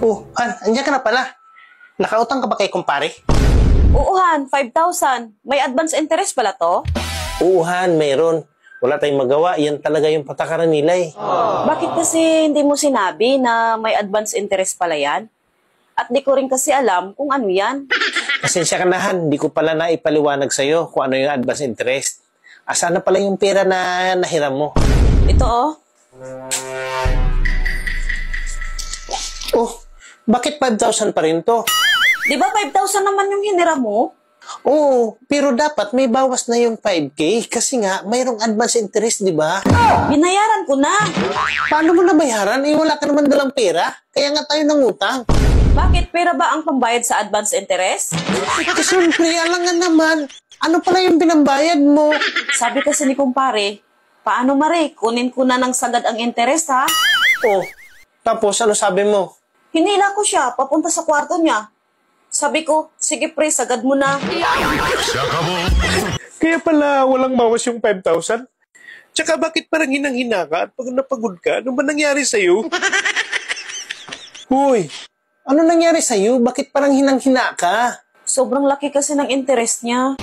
Oh, Han, andiyan ka na pala. Nakautang ka ba kay kumpare? Oo, Han, 5,000. May advance interest pala to? Oo, Han, mayroon. Wala tayong magawa. Yan talaga yung patakaran nila eh. Bakit kasi hindi mo sinabi na may advance interest pala yan? At di ko rin kasi alam kung ano yan. Pasensya ka na, Han. Di ko pala naipaliwanag sa'yo kung ano yung advance interest. Asana pala yung pera na nahiram mo? Ito oh. Oh, bakit 5,000 pa rin to? Di ba 5,000 naman yung hiniram mo? Oo, pero dapat may bawas na yung 5K kasi nga mayroong advance interest, di ba? Binayaran ko na. Paano mo nabayaran? Eh, wala ka naman dalang pera. Kaya nga tayo nangutang. Bakit? Pera ba ang pambayad sa advance interest? Eh, siyempre, alangan naman. Ano pala yung binambayad mo? Sabi kasi ni kumpare, paano Mare, kunin ko na ng sagad ang interest ha? Oh, tapos ano sabi mo? Hinila ko siya, papunta sa kwarto niya. Sabi ko, sige pre, sagad mo na. Kaya pala walang bawas yung 5,000? Tsaka bakit parang hinang-hina ka at pag napagod ka? Ano ba nangyari sa'yo? Hoy, ano nangyari sa'yo? Bakit parang hinang-hina ka? Sobrang laki kasi ng interest niya.